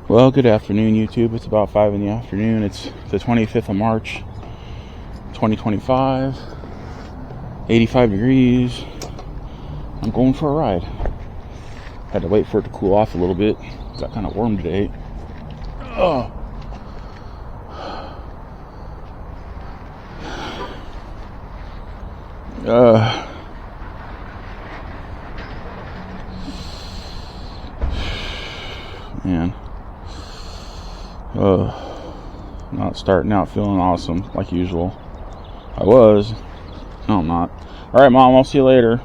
Well, good afternoon, YouTube. It's about 5 in the afternoon. It's the 25th of March, 2025. 85 degrees. I'm going for a ride. Had to wait for it to cool off a little bit. It got kind of warm today. Oh. Man. Not starting out feeling awesome like usual. I was. No, I'm not. Alright, Mom, I'll see you later.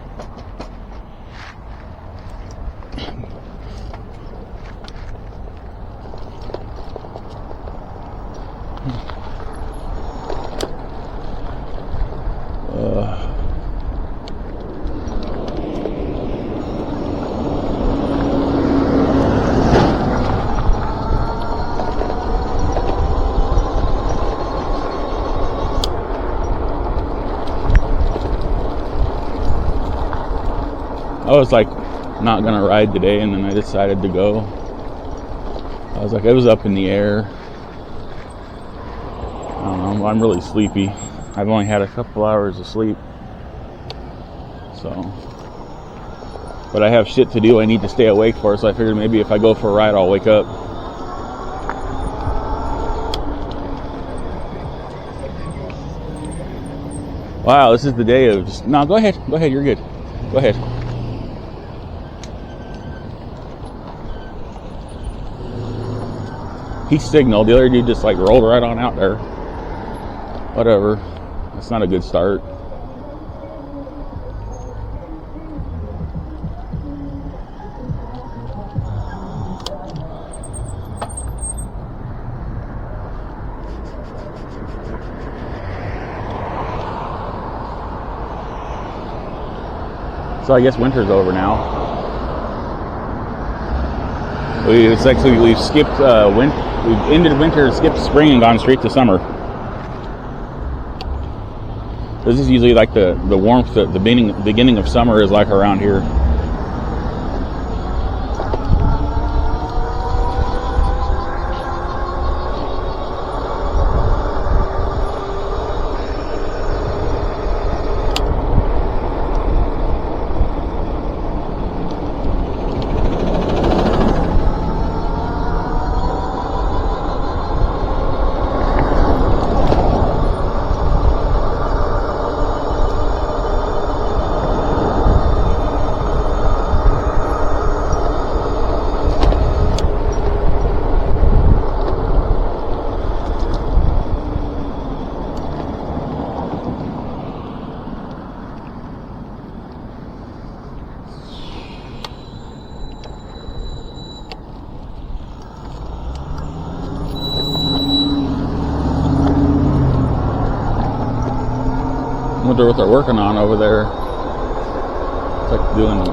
I was like not gonna ride today, and then I decided to go. I was like, it was up in the air. I don't know, I'm really sleepy. I've only had a couple hours of sleep. So, but I have shit to do I need to stay awake for, so I figured maybe if I go for a ride I'll wake up. Wow, this is the day of just, no, go ahead, you're good. Go ahead. He signaled, the other dude just like rolled right on out there. Whatever. That's not a good start. So I guess winter's over now. We've skipped we've ended winter, skipped spring, and gone straight to summer. This is usually like the warmth at the beginning of summer is like around here. I wonder what they're working on over there. It's like doing,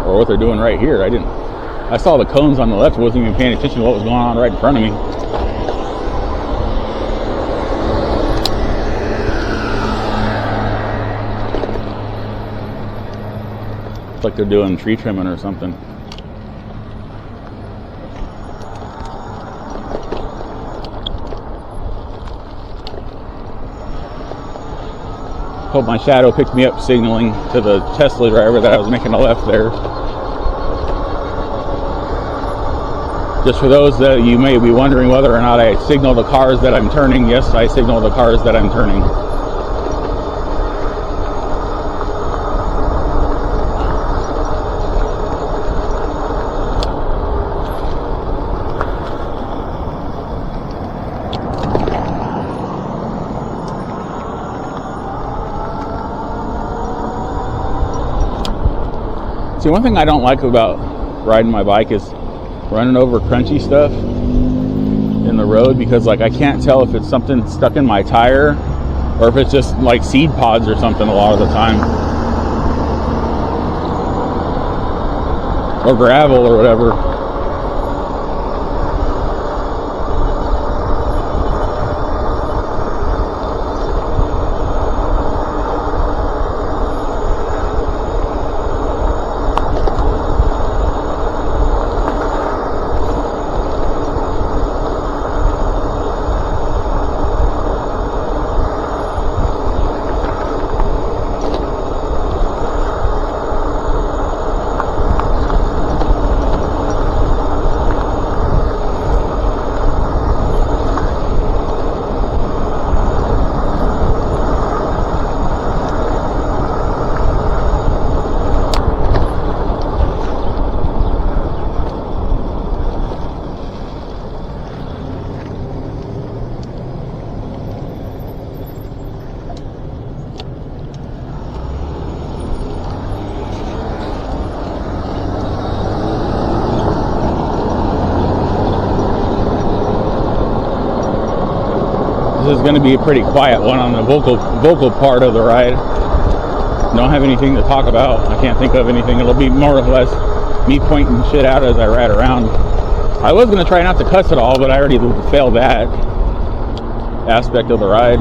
or what they're doing right here. I saw the cones on the left, wasn't even paying attention to what was going on right in front of me. It's like they're doing tree trimming or something. Hope my shadow picked me up signaling to the Tesla driver that I was making a left there. Just for those that you may be wondering whether or not I signal the cars that I'm turning, yes, I signal the cars that I'm turning. See, one thing I don't like about riding my bike is running over crunchy stuff in the road, because like I can't tell if it's something stuck in my tire or if it's just like seed pods or something a lot of the time, or gravel or whatever. is going to be a pretty quiet one on the vocal part of the ride. Don't have anything to talk about. I can't think of anything. It'll be more or less me pointing shit out as I ride around. I was going to try not to cuss at all, but I already failed that aspect of the ride.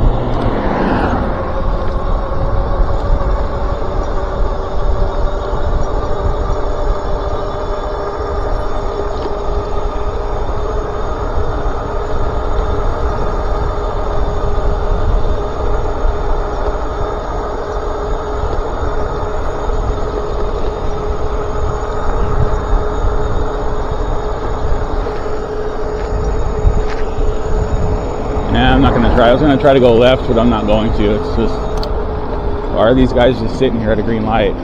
I'm not going to try. I was going to try to go left, but I'm not going to. It's just, why are these guys just sitting here at a green light?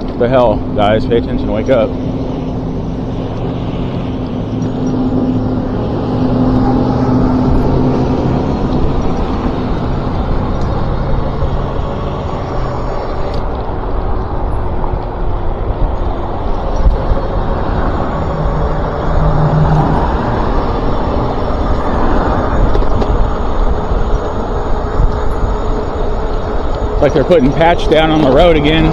What the hell, guys? Pay attention. Wake up. Like they're putting patch down on the road again.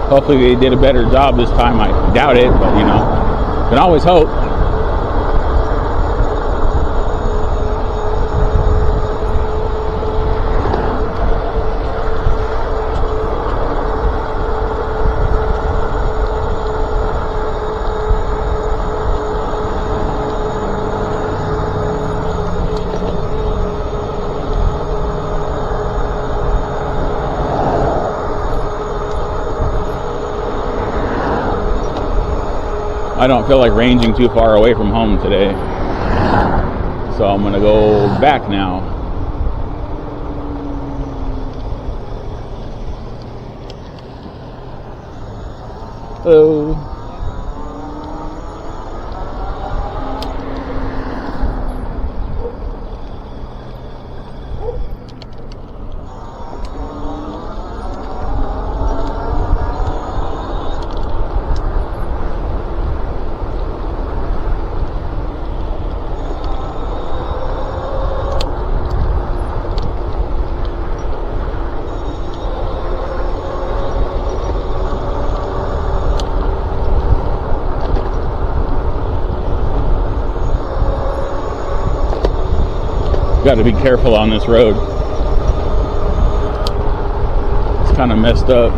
Hopefully they did a better job this time. I doubt it, but you know, can always hope. I don't feel like ranging too far away from home today, so I'm gonna go back now. Hello. Got to be careful on this road. It's kind of messed up.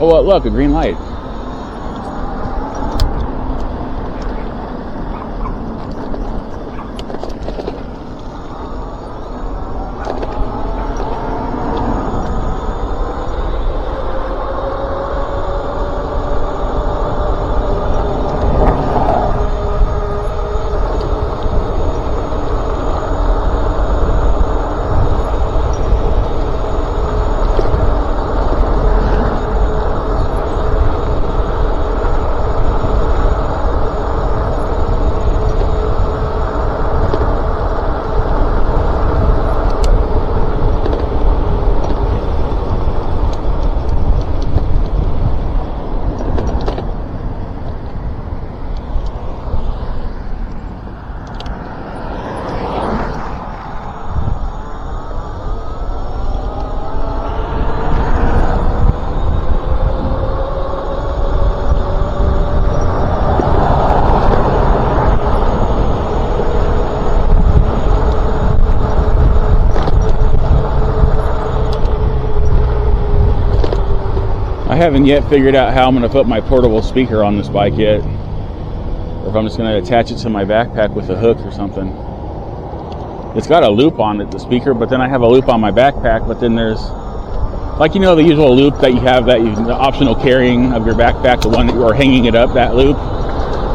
Oh, well, look, a green light. haven't yet figured out how I'm going to put my portable speaker on this bike yet. Or if I'm just going to attach it to my backpack with a hook or something. It's got a loop on it, the speaker, but then I have a loop on my backpack, but then there's, like, you know, the usual loop that you have, that the optional carrying of your backpack, the one that you are hanging it up, that loop,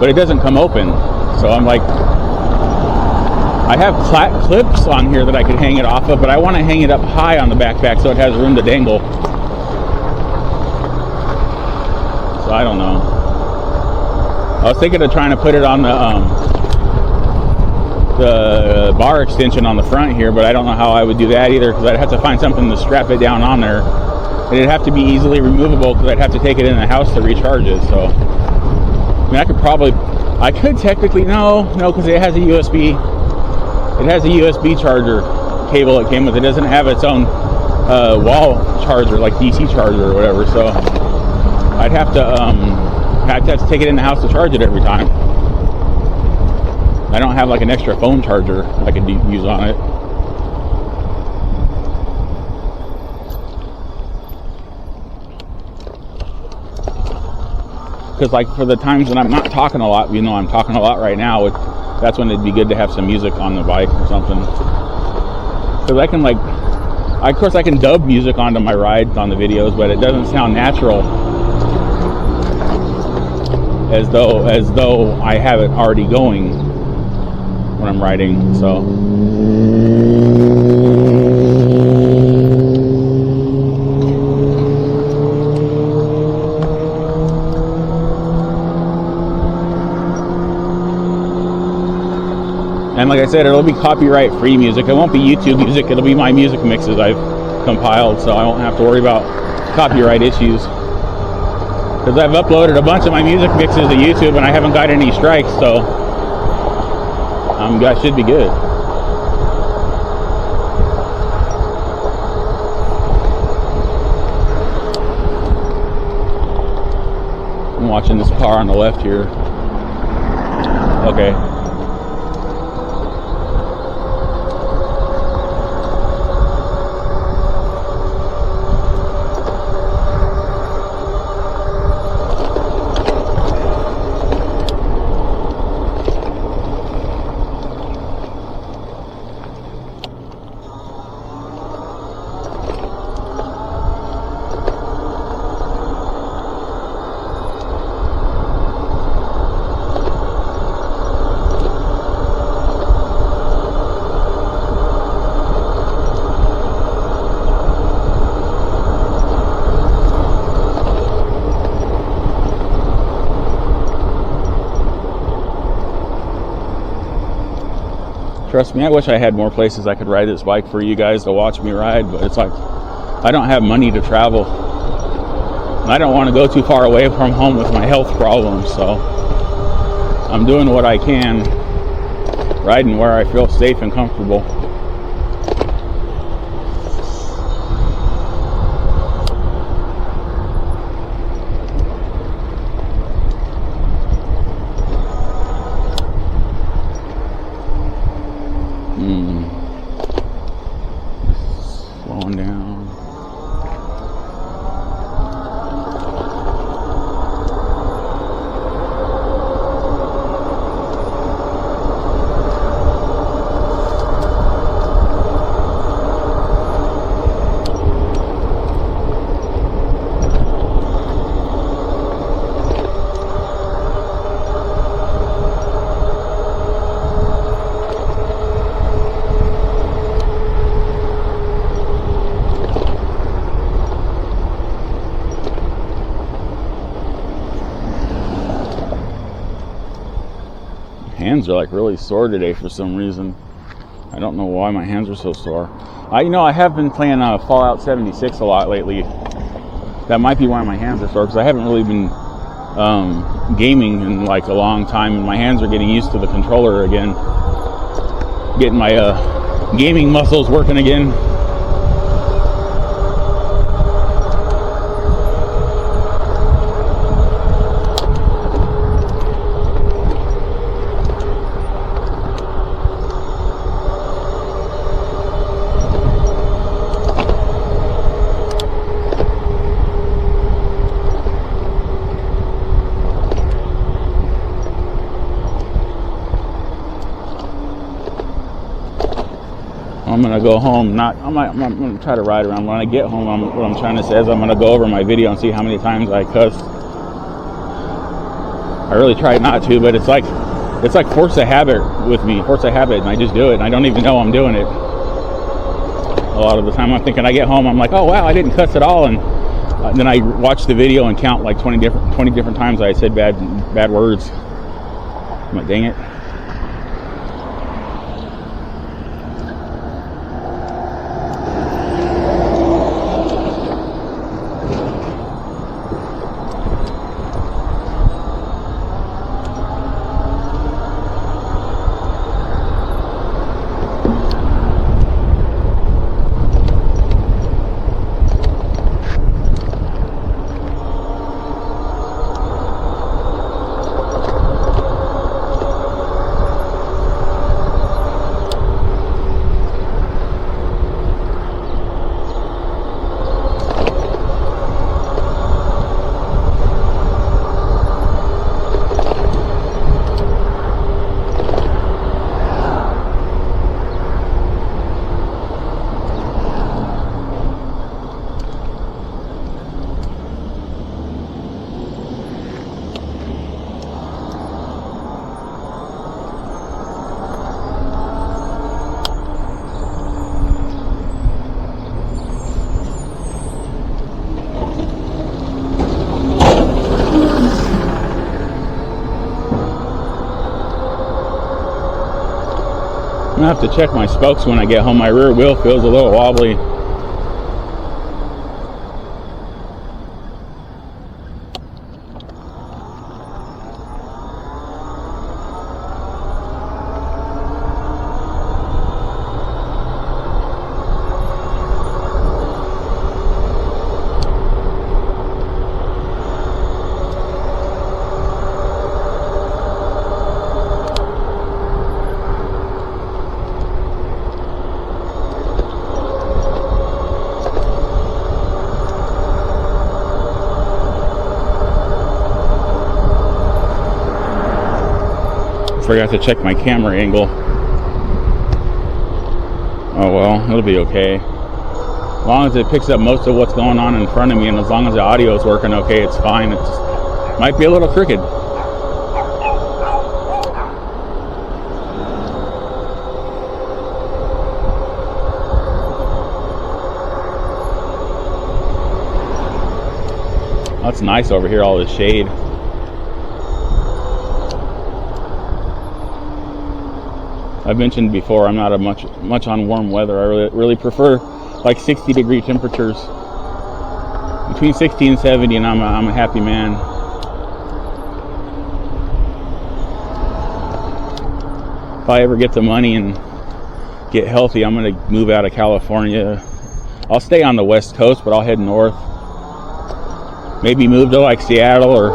but it doesn't come open. So I'm like, I have clips on here that I could hang it off of, but I want to hang it up high on the backpack so it has room to dangle. So I don't know. I was thinking of trying to put it on the bar extension on the front here, but I don't know how I would do that either, because I'd have to find something to strap it down on there. And it'd have to be easily removable, because I'd have to take it in the house to recharge it. So, I mean, I could technically, no, because it has a USB charger cable it came with. It doesn't have its own wall charger, like DC charger or whatever. So I'd have to take it in the house to charge it every time. I don't have like an extra phone charger I could use on it. Because like for the times when I'm not talking a lot, you know, I'm talking a lot right now, that's when it'd be good to have some music on the bike or something. Because I can of course I can dub music onto my rides on the videos, but it doesn't sound natural as though I have it already going when I'm riding. So and like I said, it'll be copyright free music. It won't be YouTube music, it'll be my music mixes I've compiled, so I won't have to worry about copyright issues. Because I've uploaded a bunch of my music mixes to YouTube and I haven't got any strikes, so I should be good. I'm watching this car on the left here. Okay. Trust me, I wish I had more places I could ride this bike for you guys to watch me ride, but it's like, I don't have money to travel. And I don't want to go too far away from home with my health problems, so I'm doing what I can, riding where I feel safe and comfortable. Slowing down. Hands are like really sore today for some reason. I don't know why my hands are so sore. I have been playing Fallout 76 a lot lately. That might be why my hands are sore, because I haven't really been gaming in like a long time, and my hands are getting used to the controller again. Getting my gaming muscles working again. I'm gonna go home. I'm gonna try to ride around. When I get home, what I'm trying to say is I'm gonna go over my video and see how many times I cussed. I really try not to, but it's like force of habit with me, and I just do it, and I don't even know I'm doing it. A lot of the time I'm thinking, I get home, I'm like, oh wow, I didn't cuss at all, and then I watch the video and count like 20 different times I said bad words. I'm like, dang it. I'm gonna have to check my spokes when I get home. My rear wheel feels a little wobbly. Forgot to check my camera angle. Oh well, it'll be okay. As long as it picks up most of what's going on in front of me, and as long as the audio is working okay, it's fine. It just might be a little crooked. That's nice over here, all this shade. I've mentioned before, I'm not much on warm weather. I really prefer like 60-degree temperatures, between 60 and 70, and I'm a happy man. If I ever get the money and get healthy, I'm gonna move out of California. I'll stay on the West Coast, but I'll head north. Maybe move to like Seattle or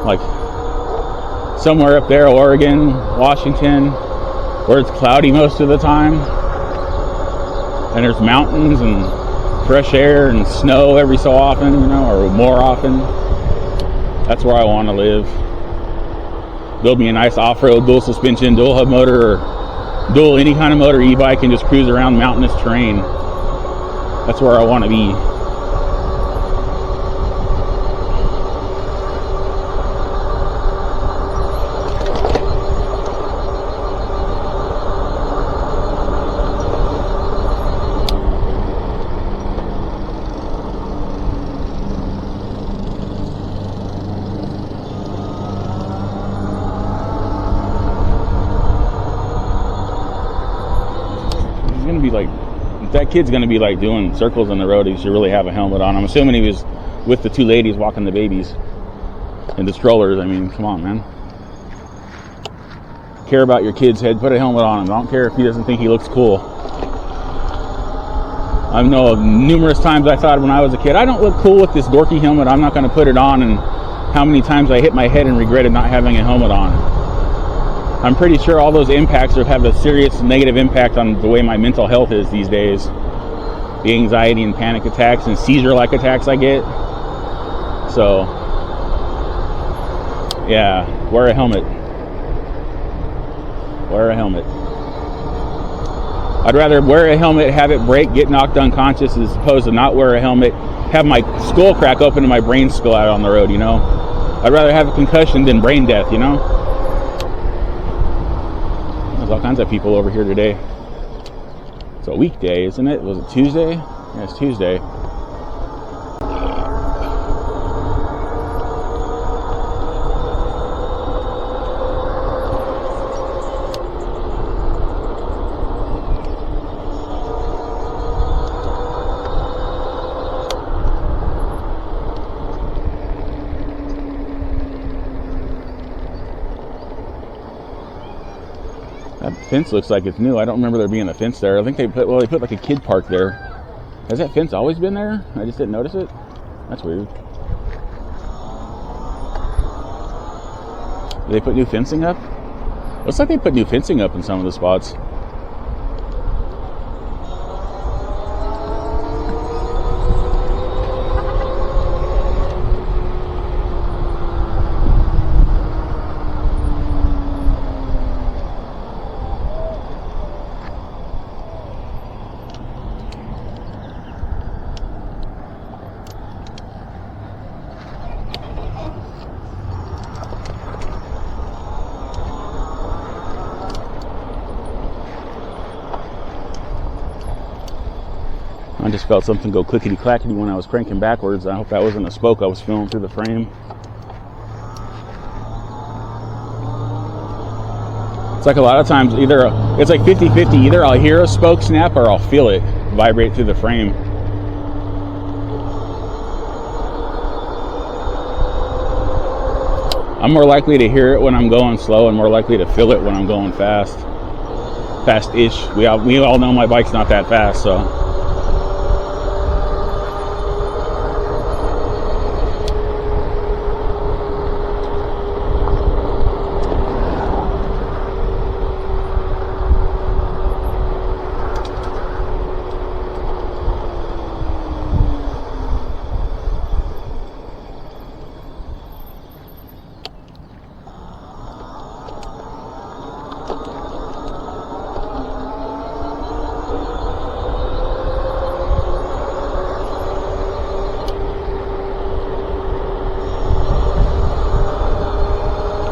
like somewhere up there, Oregon, Washington, where it's cloudy most of the time, and there's mountains and fresh air and snow every so often, or more often. That's where I want to live. Build me a nice off-road dual suspension, dual hub motor, or dual any kind of motor e-bike, and just cruise around mountainous terrain. That's where I want to be. That kid's gonna be like doing circles in the road. He should really have a helmet on. I'm assuming he was with the two ladies walking the babies and the strollers. I mean, come on, man. Care about your kid's head, put a helmet on him. I don't care if he doesn't think he looks cool. I know numerous times I thought when I was a kid, I don't look cool with this dorky helmet, I'm not gonna put it on, and how many times I hit my head and regretted not having a helmet on. I'm pretty sure all those impacts have a serious negative impact on the way my mental health is these days. The anxiety and panic attacks and seizure-like attacks I get. So, yeah, wear a helmet. Wear a helmet. I'd rather wear a helmet, have it break, get knocked unconscious, as opposed to not wear a helmet, have my skull crack open and my brain spill out on the road, you know? I'd rather have a concussion than brain death, you know? There's all kinds of people over here today. It's a weekday, isn't it? Was it Tuesday? Yeah, it's Tuesday. That fence looks like it's new. I don't remember there being a fence there. I think they put like a kid park there. Has that fence always been there? I just didn't notice it. That's weird. Did they put new fencing up? Looks like they put new fencing up in some of the spots. I just felt something go clickety-clackety when I was cranking backwards. I hope that wasn't a spoke I was feeling through the frame. It's like a lot of times, it's like 50-50. Either I'll hear a spoke snap or I'll feel it vibrate through the frame. I'm more likely to hear it when I'm going slow and more likely to feel it when I'm going fast. Fast-ish. We all know my bike's not that fast, so...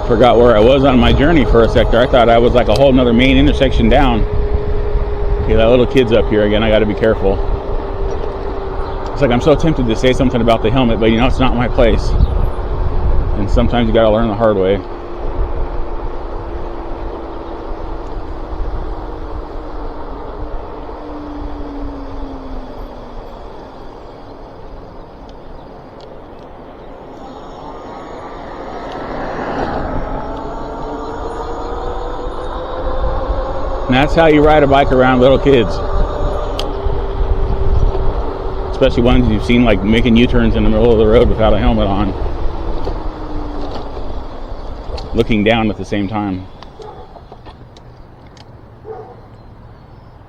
Forgot where I was on my journey for a sector. I thought I was like a whole nother main intersection down. Okay, that little kid's up here again. I got to be careful. It's like I'm so tempted to say something about the helmet, but you know, it's not my place. And sometimes you got to learn the hard way. And that's how you ride a bike around little kids. Especially ones you've seen like making U-turns in the middle of the road without a helmet on. Looking down at the same time.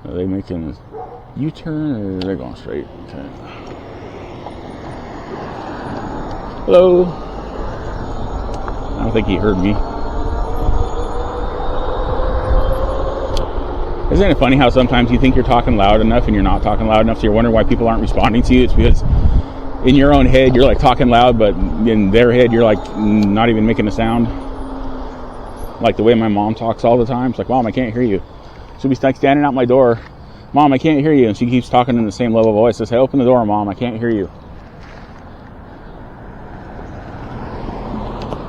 Are they making a U-turn or they're going straight? Okay. Hello. I don't think he heard me. Isn't it funny how sometimes you think you're talking loud enough and you're not talking loud enough, so you're wondering why people aren't responding to you? It's because in your own head you're like talking loud, but in their head you're like not even making a sound. Like the way my mom talks all the time. It's like, Mom, I can't hear you. She'll be like standing out my door. Mom, I can't hear you. And she keeps talking in the same level voice. Says, hey, open the door, Mom, I can't hear you.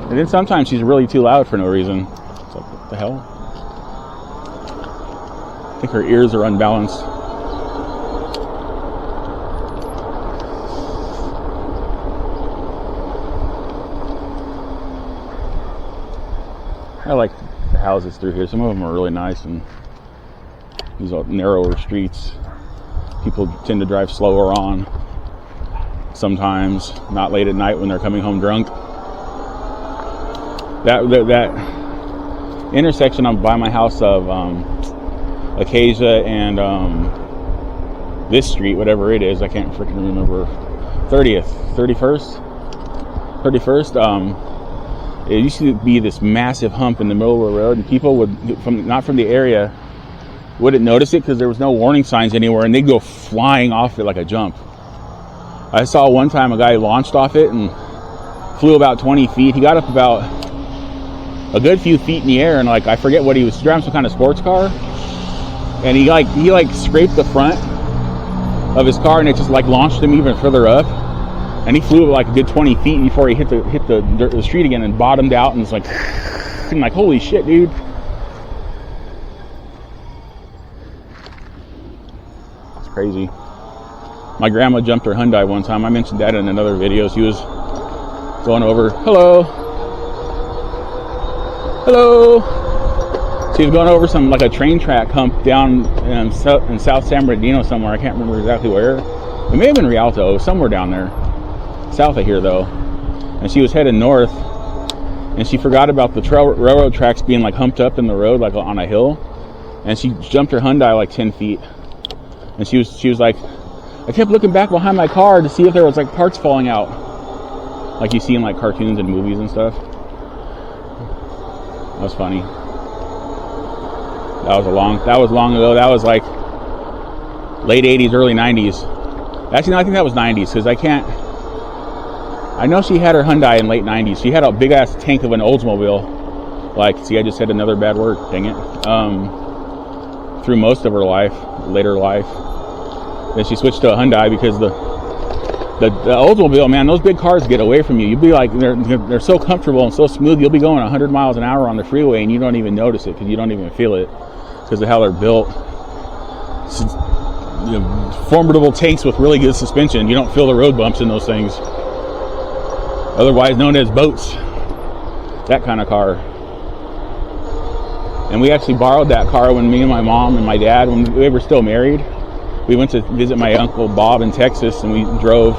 And then sometimes she's really too loud for no reason. It's like, what the hell? I think her ears are unbalanced. I like the houses through here. Some of them are really nice, and these are narrower streets. People tend to drive slower on. Sometimes, not late at night when they're coming home drunk. That intersection by my house of Acacia and this street, whatever it is, I can't freaking remember. 31st. It used to be this massive hump in the middle of the road, and people would, not from the area, wouldn't notice it because there was no warning signs anywhere, and they'd go flying off it like a jump. I saw one time a guy launched off it and flew about 20 feet. He got up about a good few feet in the air, and like I forget what he was driving, some kind of sports car, and he scraped the front of his car, and it just like launched him even further up, and he flew like a good 20 feet before he hit the street again and bottomed out, and it's like, I'm like, holy shit, dude. It's crazy. My grandma jumped her Hyundai one time. I mentioned that in another video. She was going over, hello. She was going over some, like a train track hump down in South San Bernardino somewhere. I can't remember exactly where. It may have been Rialto, somewhere down there. South of here though. And she was heading north, and she forgot about the railroad tracks being like humped up in the road, like on a hill. And she jumped her Hyundai like 10 feet. And she was like, I kept looking back behind my car to see if there was like parts falling out, like you see in like cartoons and movies and stuff. That was funny. That was long ago. That was like late 80s, early 90s. Actually, no, I think that was 90s, because I know she had her Hyundai in late 90s. She had a big ass tank of an Oldsmobile. Like, see, I just said another bad word, dang it. Through most of her life, later life. Then she switched to a Hyundai because the Oldsmobile, man, those big cars get away from you. You'll be like, they're so comfortable and so smooth. You'll be going 100 miles an hour on the freeway and you don't even notice it because you don't even feel it because of how they're built. Formidable tanks with really good suspension. You don't feel the road bumps in those things. Otherwise known as boats. That kind of car. And we actually borrowed that car when me and my mom and my dad, when they were still married. We went to visit my uncle Bob in Texas, and we drove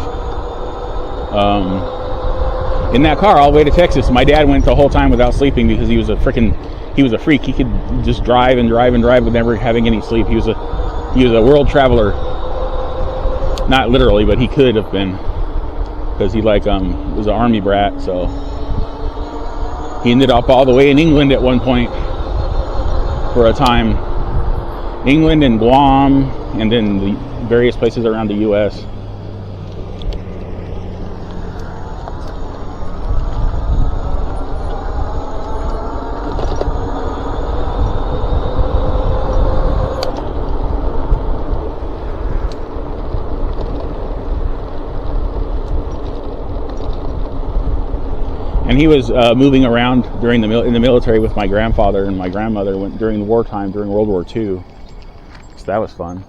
in that car all the way to Texas. My dad went the whole time without sleeping because he was a freak. He could just drive and drive and drive with never having any sleep. He was a world traveler. Not literally, but he could have been, because he was an army brat. So he ended up all the way in England at one point for a time. England and Guam, and then the various places around the U.S. And he was moving around in the military with my grandfather and my grandmother during the wartime, during World War II. So that was fun.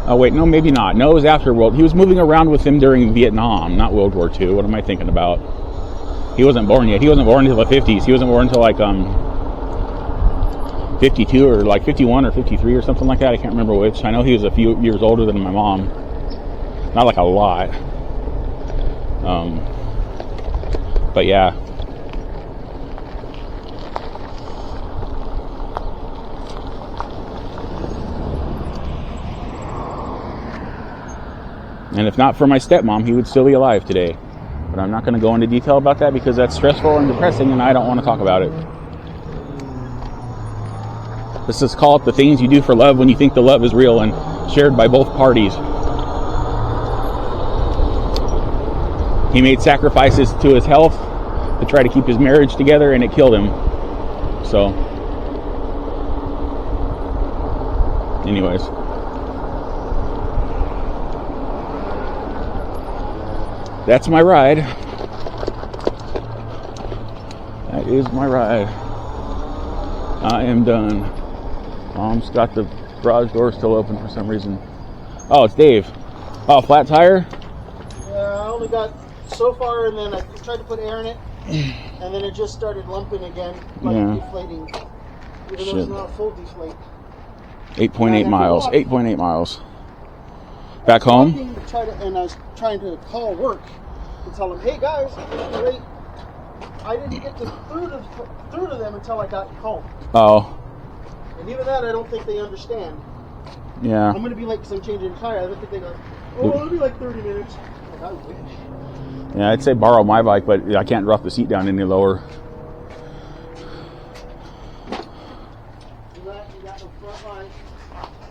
Oh wait, no, maybe not. No, it was after he was moving around with him during Vietnam, not World War II. What am I thinking about? He wasn't born yet. He wasn't born until the 50s. He wasn't born until like 52 or like 51 or 53 or something like that. I can't remember which. I know he was a few years older than my mom. Not like a lot. But yeah. And if not for my stepmom, he would still be alive today. But I'm not going to go into detail about that because that's stressful and depressing and I don't want to talk about it. Let's just call it the things you do for love when you think the love is real and shared by both parties. He made sacrifices to his health to try to keep his marriage together, and it killed him. So, anyways. That's my ride. That is my ride. I am done. Mom's got the garage door still open for some reason. Oh, it's Dave. Oh, flat tire? Yeah, I only got so far, and then I tried to put air in it, and then it just started lumping again, like deflating. Even though it's not a full deflate. 8.8 miles. 8.8 miles. Back home? And I was trying to call work and tell them, hey guys, wait. I didn't get through to them until I got home. Oh. And even that, I don't think they understand. Yeah. I'm going to be late because I'm changing the tire. I don't think they go, oh, it'll be like 30 minutes. Like, I wish. Yeah, I'd say borrow my bike, but I can't drop the seat down any lower.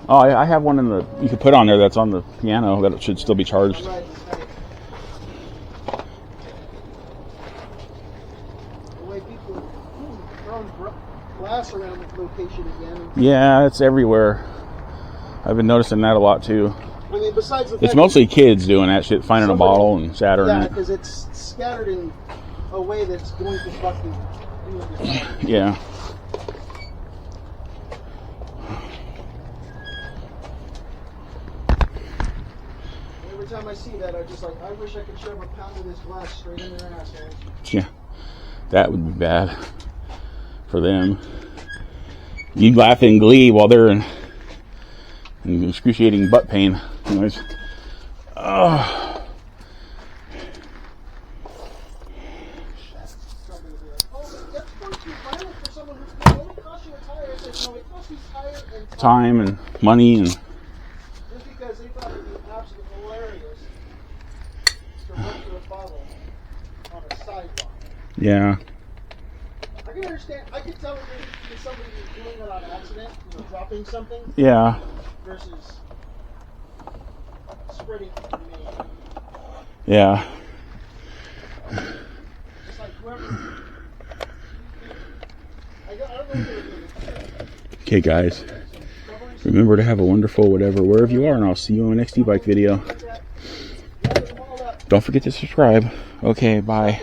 Oh, I have one in the, you could put on there that's on the piano that it should still be charged. Right. The way people are throwing glass around the location again. Yeah, it's everywhere. I've been noticing that a lot too. I mean, besides the fact it's mostly kids doing that shit, finding a bottle and shattering it. Yeah, because it's scattered in a way that's going to fucking do it. Yeah. Every time I see that, I'm just like, I wish I could shove a pound of this glass straight in their asshole. Yeah, that would be bad for them. You laugh in glee while they're in excruciating butt pain. Anyways. Oh. Time and money and. Just because they thought it'd be absolutely hilarious to run through a bottle on a sidewalk. Yeah. I can understand. I could tell if somebody was doing it on accident, dropping something. Yeah. Versus spreading it. Yeah. It's like whoever. I don't know if okay, guys. Remember to have a wonderful whatever, wherever you are, and I'll see you on the next e-bike video. Don't forget to subscribe. Okay, bye.